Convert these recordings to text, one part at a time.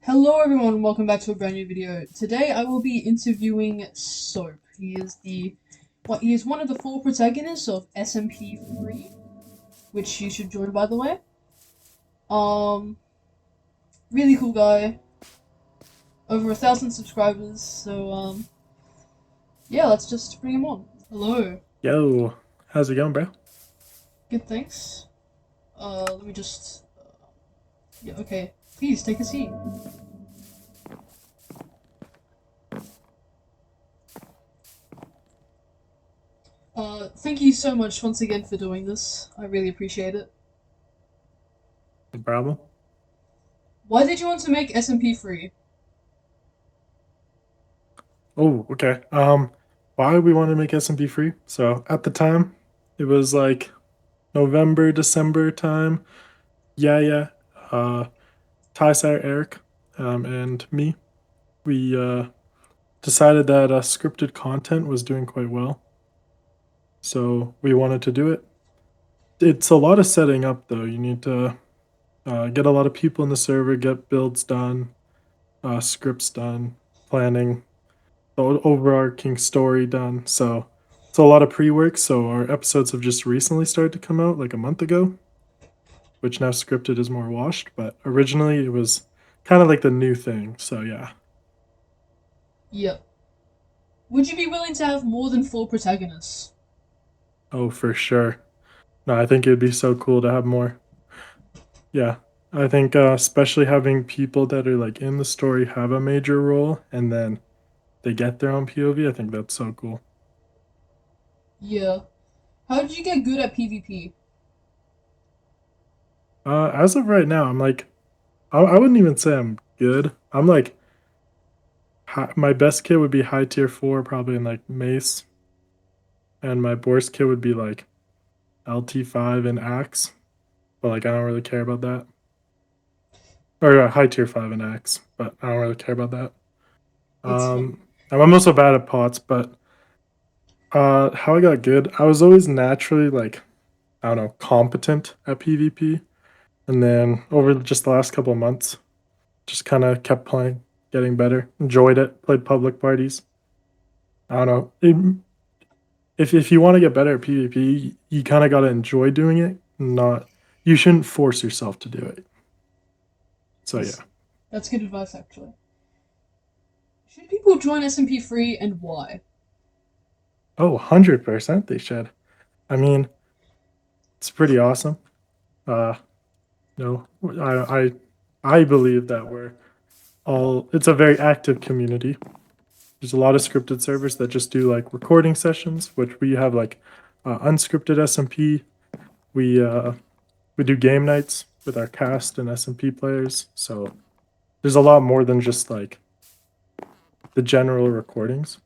Hello everyone, welcome back to a brand new video. Today I will be interviewing Soap. He is one of the four protagonists of SMP 3, which you should join by the way. Um really cool guy. Over 1,000 subscribers, so yeah, let's just bring him on. Hello. Yo, how's it going, bro? Good, thanks. Let me just yeah, okay. Please take a seat. Thank you so much once again for doing this. I really appreciate it. No problem. Why did you want to make SMP free? Oh, okay. Why we wanted to make SMP free? So at the time, it was like November, December time. Yeah. Uh, Ty, Sire, Eric, and me. We decided that scripted content was doing quite well, so we wanted to do it. It's a lot of setting up, though. You need to get a lot of people in the server, get builds done, scripts done, planning, the overarching story done. So it's a lot of pre-work. So our episodes have just recently started to come out like a month ago, which now scripted is more washed. But originally it was kind of like the new thing. So yeah. Yep. Would you be willing to have more than four protagonists? Oh, for sure. No, I think it'd be so cool to have more. Yeah. I think especially having people that are like in the story have a major role and then they get their own POV. I think that's so cool. Yeah. How did you get good at PvP? As of right now, I'm like, I wouldn't even say I'm good. I'm like my best kit would be high tier 4, probably in like Mace, and my worst kit would be like LT5 and Axe, but like I don't really care about that. Or high tier 5 and Axe, but I don't really care about that. That's fair. I'm also bad at pots, but how I got good, I was always naturally like, I don't know, competent at PvP, and then over just the last couple of months, just kind of kept playing, getting better, enjoyed it, played public parties. I don't know. If you want to get better at PvP, you kind of got to enjoy doing it. Not You shouldn't force yourself to do it. So That's yeah. that's good advice actually. Should people join SMP free and why? Oh, 100% they should. I mean, it's pretty awesome. Uh no, I believe that we're all it's a very active community. There's a lot of scripted servers that just do like recording sessions, which we have like unscripted SMP. We uh we do game nights with our cast and SMP players. So there's a lot more than just like the general recordings.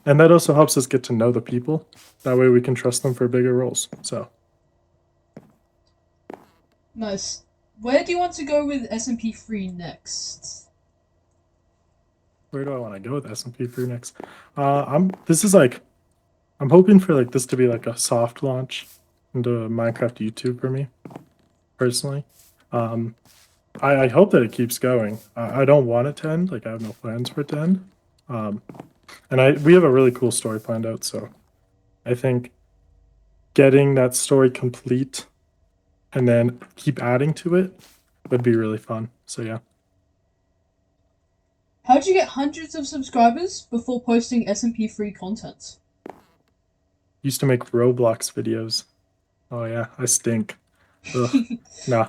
And that also helps us get to know the people. That way we can trust them for bigger roles. So Nice. Where do you want to go with SMP free next? where do I want to go with SMP for next? I'm this is like I'm hoping for like this to be like a soft launch into Minecraft YouTube for me personally. Um, I hope that it keeps going. I don't want it to end. Like I have no plans for it to end. Um, and we have a really cool story planned out. So I think getting that story complete and then keep adding to it would be really fun. So yeah. How'd you get hundreds of subscribers before posting SMP free content? Used to make Roblox videos. Oh yeah, I stink. Ugh. Nah.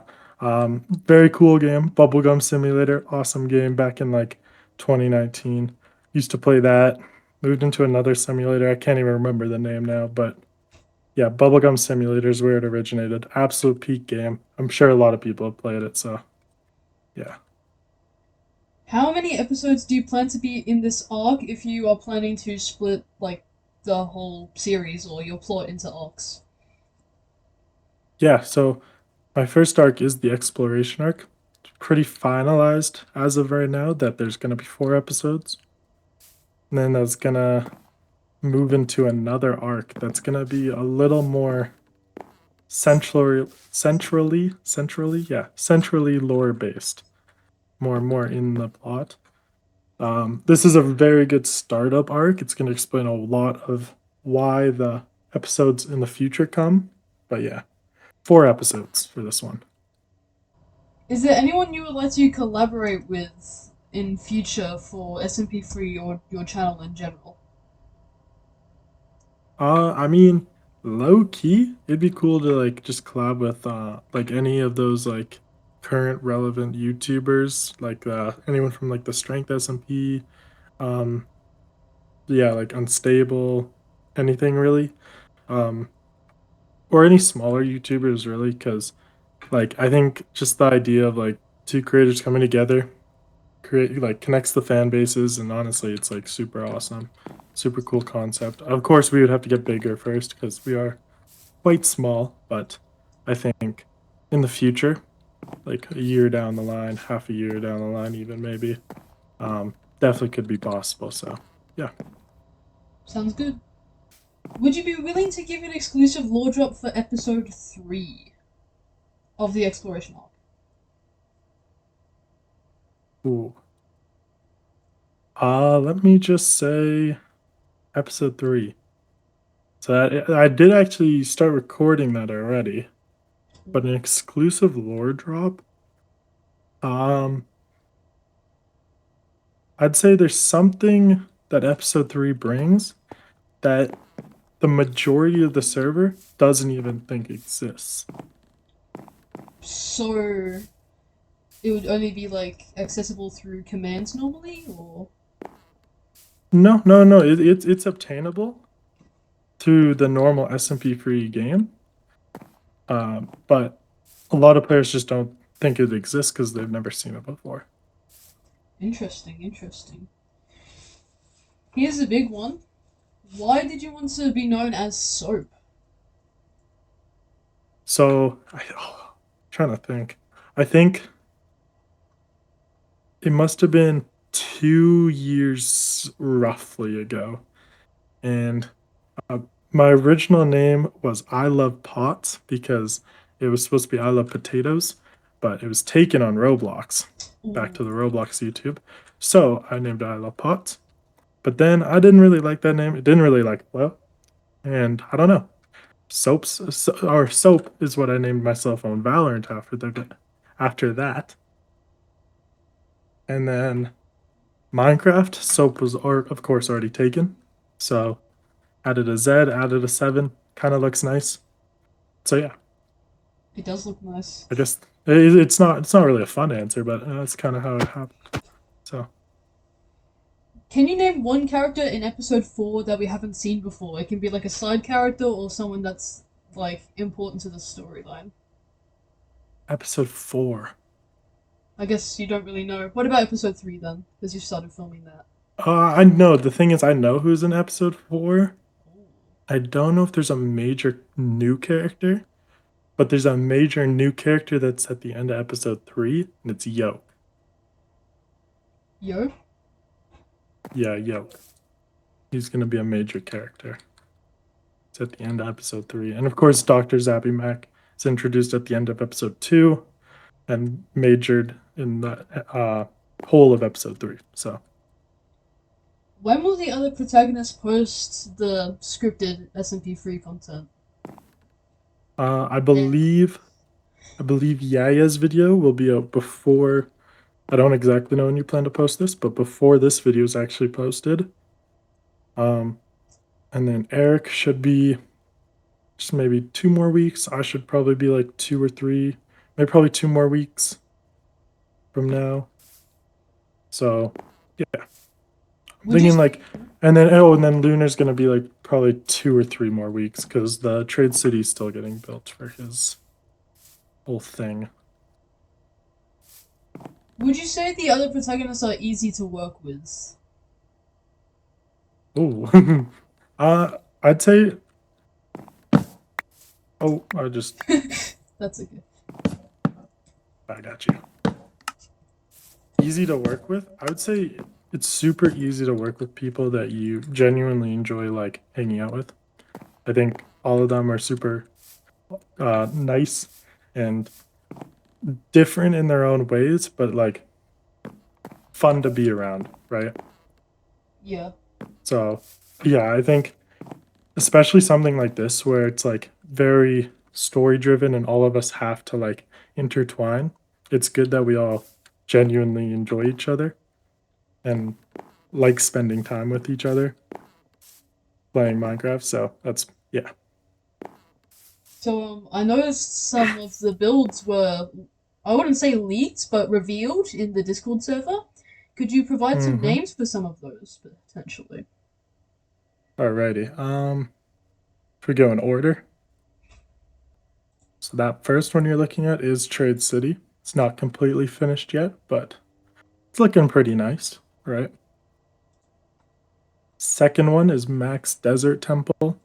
Very cool game. Bubblegum Simulator, awesome game back in like 2019. Used to play that. Moved into another simulator. I can't even remember the name now, but yeah, Bubblegum Simulator is where it originated. Absolute peak game. I'm sure a lot of people have played it, so yeah. How many episodes do you plan to be in this arc if you are planning to split like the whole series or your plot into arcs? Yeah, so my first arc is the exploration arc. It's pretty finalized as of right now that there's gonna be 4 episodes. And then that's gonna move into another arc that's gonna be a little more centrally lore based. more and more in the plot. This is a very good startup arc. It's going to explain a lot of why the episodes in the future come. But yeah, 4 episodes for this one. Is there anyone you would like to collaborate with in future for SMP3 or your channel in general? I mean, low key, it'd be cool to like just collab with like any of those like current relevant YouTubers, like anyone from like the Strength SMP, um, yeah, like Unstable, anything really, um, or any smaller YouTubers really, because like I think just the idea of like two creators coming together create like connects the fan bases, and honestly it's like super awesome, super cool concept. Of course we would have to get bigger first because we are quite small, but I think in the future, like a year down the line, half a year down the line even maybe, definitely could be possible. So yeah. Sounds good. Would you be willing to give an exclusive lore drop for episode 3 of the exploration arc? Ooh. Let me just say episode 3. So I did actually start recording that already, but an exclusive lore drop. Um, I'd say there's something that episode 3 brings that the majority of the server doesn't even think exists. So it would only be like accessible through commands normally, or No, no, no. It's obtainable through the normal SMP free game, but a lot of players just don't think it exists because they've never seen it before. interesting, interesting. Here's a big one. Why did you want to be known as Soap? So, trying to think. I think it must have been 2 years roughly ago, and uh, my original name was I Love Pots because it was supposed to be I Love Potatoes, but it was taken on Roblox, back Ooh, to the Roblox YouTube. So I named it I Love Pots. But then I didn't really like that name. It didn't really like well, and I don't know. Or Soap is what I named myself on Valorant after that. And then Minecraft, Soap was of course already taken. So added a Z, added a 7, kind of looks nice. So yeah, it does look nice. I guess it's not really a fun answer, but that's kind of how it happened. So Can you name one character in episode 4 that we haven't seen before? It can be like a side character or someone that's like important to the storyline. episode 4. I guess you don't really know. What about episode 3 then? Because you started filming that. I know the thing is I know who's in episode 4. I don't know if there's a major new character, but there's a major new character that's at the end of episode 3, and it's Yo. Yo? Yeah, Yo. He's gonna be a major character. It's at the end of episode 3, and of course, Doctor Zappy Mac is introduced at the end of episode 2 and majored in the whole of episode 3. So When will the other protagonists post the scripted SMP free content? uh, I And believe I believe Yaya's video will be out before. I don't exactly know when you plan to post this, but before this video is actually posted. Um, and then Eric should be just maybe 2 more weeks. I should probably be like 2 or 3, maybe probably 2 more weeks from now. So yeah, I'm would you thinking say like, and then Lunar's gonna be like probably 2 or 3 more weeks because the Trade City's still getting built for his whole thing. would you say the other protagonists are easy to work with? Oh, I'd say. Oh, That's okay. I got you. Easy to work with. I would say it's super easy to work with people that you genuinely enjoy like hanging out with. I think all of them are super nice and different in their own ways, but like fun to be around, right? Yeah. So, yeah, I think especially something like this where it's like very story driven and all of us have to like intertwine. It's good that we all genuinely enjoy each other and like spending time with each other playing Minecraft. So that's yeah. So I noticed some of the builds were, I wouldn't say leaked, but revealed in the Discord server. Could you provide some Mm-hmm. names for some of those potentially? Alrighty. If we go in order, so that first one you're looking at is Trade City. It's not completely finished yet, but it's looking pretty nice, right? Second one is Max Desert Temple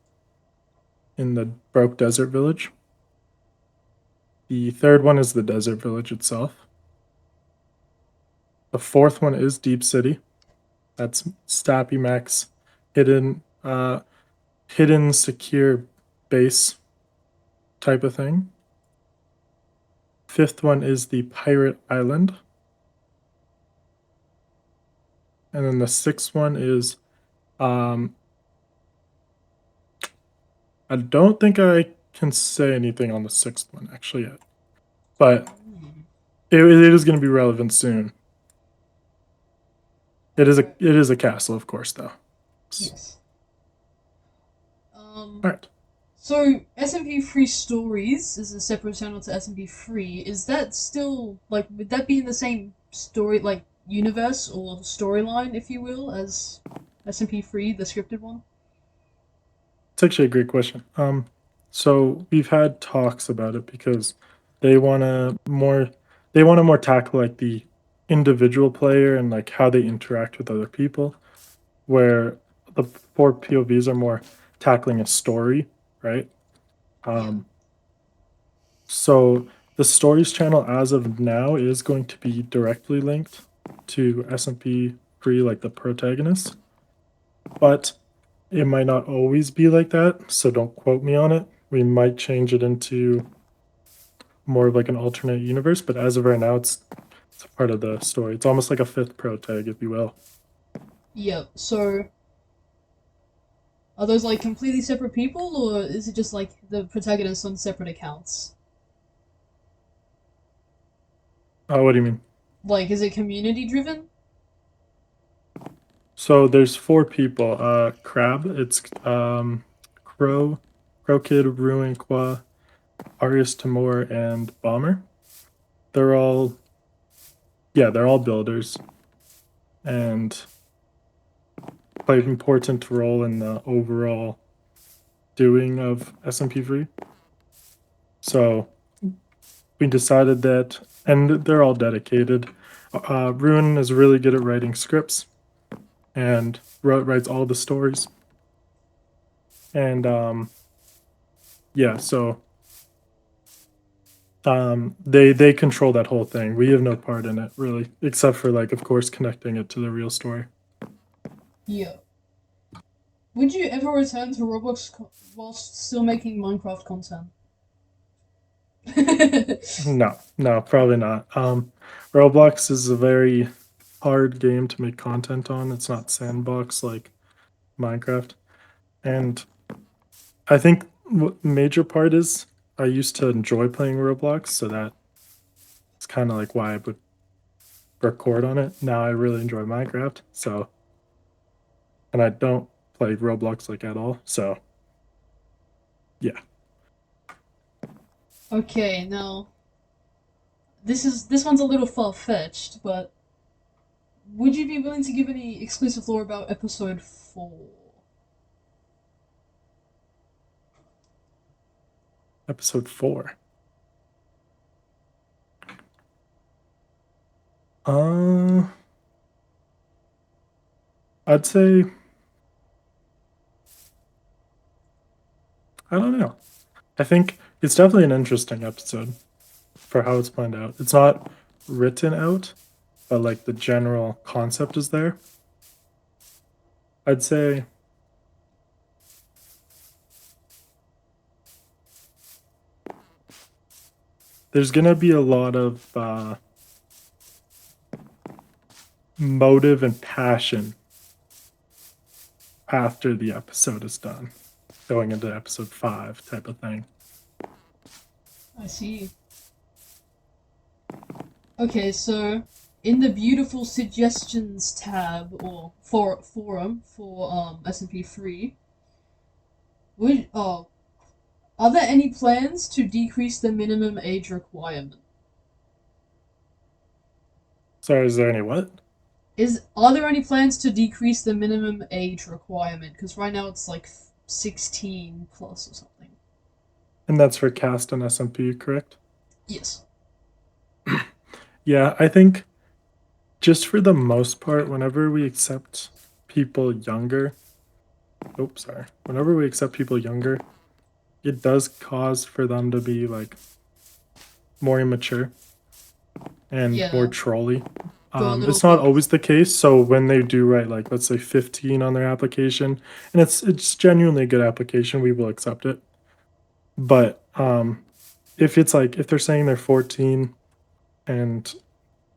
in the Broke Desert Village. The third one is the Desert Village itself. The fourth one is Deep City. That's Stappy Max hidden secure base type of thing. Fifth one is the Pirate Island. And then the sixth one is um I don't think I can say anything on the sixth one actually yet. But Hmm. it is going to be relevant soon. Alright. It is a castle, of course, though. Yes. All right. So SMP Free Stories is a separate channel to SMP Free. Is that still like would that be in the same story like universe or storyline, if you will, as SMP Free, the scripted one? It's actually a great question. So we've had talks about it because they want to more they want to more tackle like the individual player and like how they interact with other people, where the four POVs are more tackling a story, right? Yeah. Um, so the stories channel as of now is going to be directly linked to SMP free, like the protagonist, but it might not always be like that, so don't quote me on it. We might change it into more of like an alternate universe, but as of right now, it's a part of the story. It's almost like a fifth protag, if you will. Yeah. So are those like completely separate people, or is it just like the protagonists on separate accounts? What do you mean? Like, is it community driven? So there's four people. Crab. It's Crow, Crow Kid, Ruin Qua, Arius Timur, and Bomber. They're all they're all builders and play an important role in the overall doing of SMP3. So we decided that, and they're all dedicated. Ruin is really good at writing scripts and writes all the stories. And yeah, so they control that whole thing. We have no part in it really, except for like, of course, connecting it to the real story. Yeah. Would you ever return to Roblox whilst still making Minecraft content? No, no, probably not. Roblox is a very hard game to make content on. It's not sandbox like Minecraft. And I think what major part is I used to enjoy playing Roblox, so that's kind of like why I would record on it. Now I really enjoy Minecraft, so and I don't play Roblox like at all. So yeah. Okay, now this one's a little far fetched, but would you be willing to give any exclusive lore about episode 4? Episode 4. Uh I'd say I don't know. I think it's definitely an interesting episode for how it's planned out. It's not written out, but like the general concept is there. I'd say there's gonna be a lot of motive and passion after the episode is done, going into episode 5 type of thing. I see. Okay, so in the beautiful suggestions tab or forum for SMP free, would are there any plans to decrease the minimum age requirement? Sorry, is there any what? Are there any plans to decrease the minimum age requirement? Because right now it's like 16 plus or something. And that's for cast and SMP, correct? Yes. Yeah, I think just for the most part, whenever we accept people younger, oops, sorry, whenever we accept people younger, it does cause for them to be like more immature and more Yeah. trolly. Go a little It's not bit. always the case. So when they do write like let's say 15 on their application, and it's genuinely a good application, we will accept it. But if it's like if they're saying they're 14 and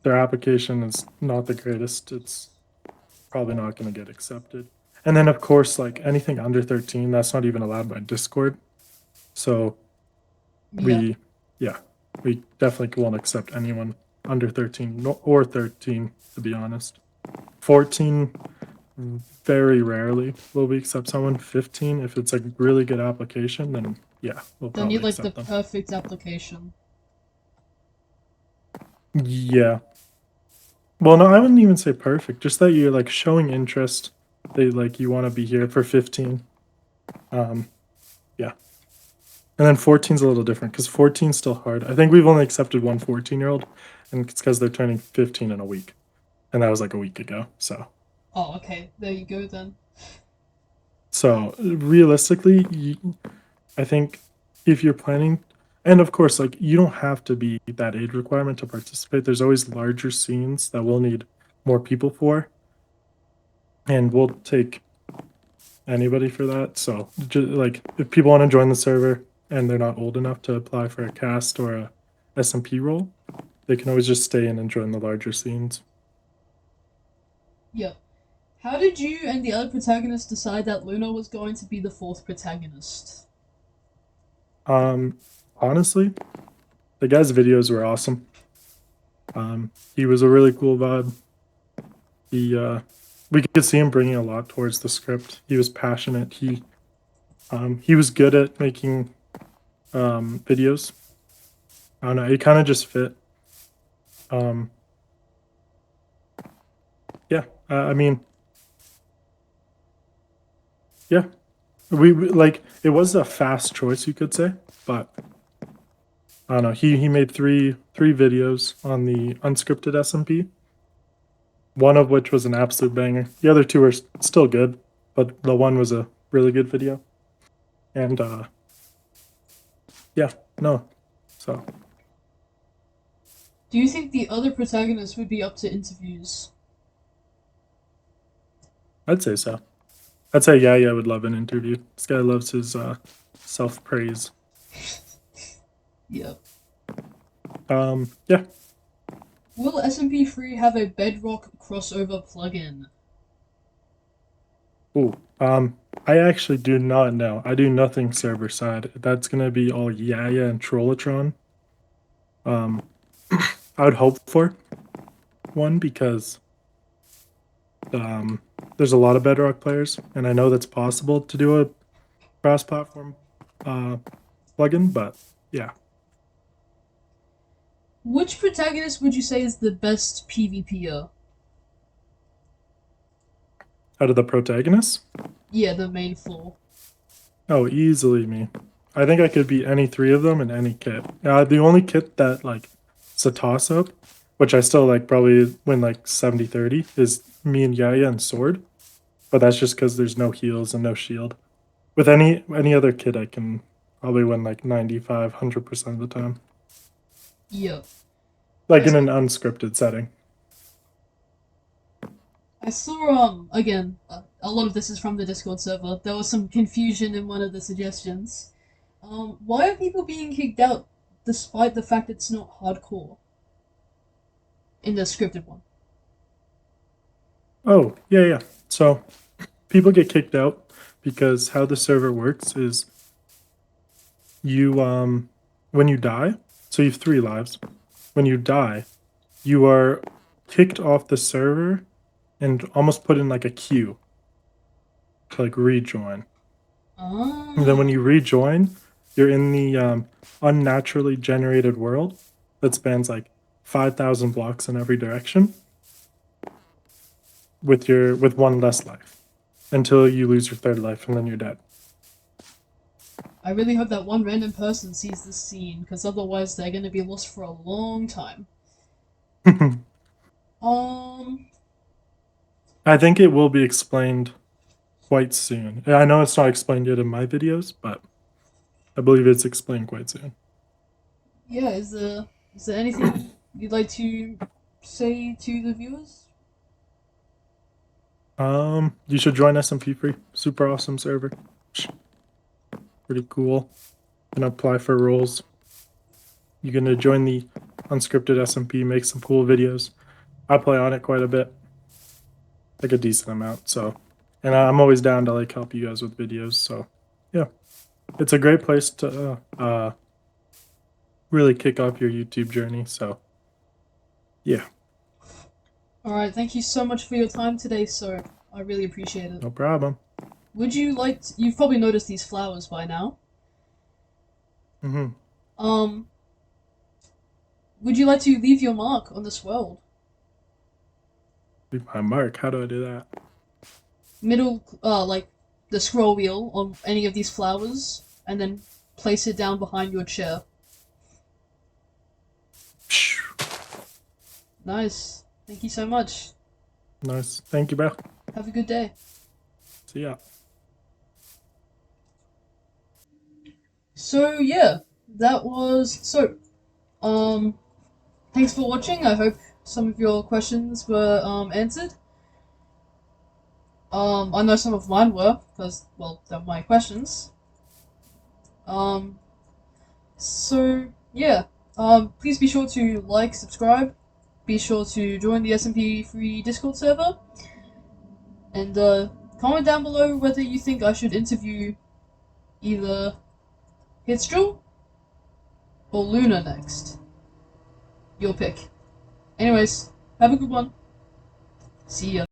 their application is not the greatest, it's probably not going to get accepted. And then of course like anything under 13, that's not even allowed by Discord. So Yeah. we yeah, we definitely won't accept anyone under 13 or 13 to be honest. 14 very rarely will we accept someone. 15 if it's a really good application, then yeah, we'll They need probably like the accept them. perfect application. Yeah. Well, no, I wouldn't even say perfect. Just that you're like showing interest. They like you want to be here for 15. Um, yeah. And then 14 is a little different because 14 is still hard. I think we've only accepted one 14-year-old, and it's because they're turning 15 in a week. And that was like a week ago. Oh, okay. There you go then. So realistically, I think if you're planning, and of course, like you don't have to be that age requirement to participate. There's always larger scenes that we'll need more people for, and we'll take anybody for that. So, just, like, if people want to join the server and they're not old enough to apply for a cast or a SMP role, they can always just stay in and join the larger scenes. Yep. How did you and the other protagonist decide that Luna was going to be the fourth protagonist? Um, Honestly, the guy's videos were awesome. He was a really cool vibe. He we could see him bringing a lot towards the script. He was passionate. He was good at making videos. I don't know. It kind of just fit. Um, yeah, I mean, yeah, we like it was a fast choice, you could say, but I don't know. He made three videos on the unscripted SMP. One of which was an absolute banger. The other two are still good, but the one was a really good video. And yeah, no. So Do you think the other protagonist would be up to interviews? I'd say so. I'd say yeah, would love an interview. This guy loves his self praise. Yep. Yeah. Will SMP3 have a Bedrock crossover plugin? Ooh. I actually do not know. I do nothing server side. That's gonna be all Yaya and Trollatron. Um, I would hope for one because there's a lot of Bedrock players, and I know that's possible to do a cross-platform uh, plugin. But yeah, Which protagonist would you say is the best PvPer? out of the protagonists, Yeah, the main four. oh, easily me. I think I could beat any three of them in any kit. The only kit that like it's a toss-up, which I still like probably win like 70-30, is me and Yaya and Sword. But that's just because there's no heals and no shield. With any other kit, I can probably win like 95, 100% of the time. Yep. Like I, in an unscripted setting. I saw, again, a lot of this is from the Discord server. There was some confusion in one of the suggestions. Why are people being kicked out despite the fact it's not hardcore in the scripted one? Oh, yeah, yeah. So people get kicked out because how the server works is you when you die, so you have 3 lives. When you die, you are kicked off the server and almost put in like a queue to like rejoin. And then when Ah, you rejoin, you're in the unnaturally generated world that spans like 5,000 blocks in every direction with one less life until you lose your third life and then you're dead. I really hope that one random person sees this scene, because otherwise they're gonna be lost for a long time. Um, I think it will be explained quite soon. I know it's not explained yet in my videos, but I believe it's explained quite soon. yeah, is there anything you'd like to say to the viewers? You should join SMP free. Super awesome server. Pretty cool. You can apply for roles. You can join the unscripted SMP, make some cool videos. I play on it quite a bit, like a decent amount. So, and I'm always down to like help you guys with videos. So, yeah, it's a great place to really kick off your YouTube journey. So, yeah, Alright, thank you so much for your time today, sir. I really appreciate it. no problem. Would you like to, you've probably noticed these flowers by now. Mm-hmm. Um, would you like to leave your mark on this world? Leave my mark. How do I do that? Middle, like the scroll wheel on any of these flowers, and then place it down behind your chair. Nice. Thank you so much. Nice. Thank you, bro. Have a good day. See ya. So yeah, that was so. Um, thanks for watching. I hope some of your questions were answered. I know some of mine were because well, they're my questions. Um, so yeah. Please be sure to like, subscribe. Be sure to join the SMP free Discord server, and comment down below whether you think I should interview either Hitstrel or Luna next. Your pick. Anyways, have a good one. See ya.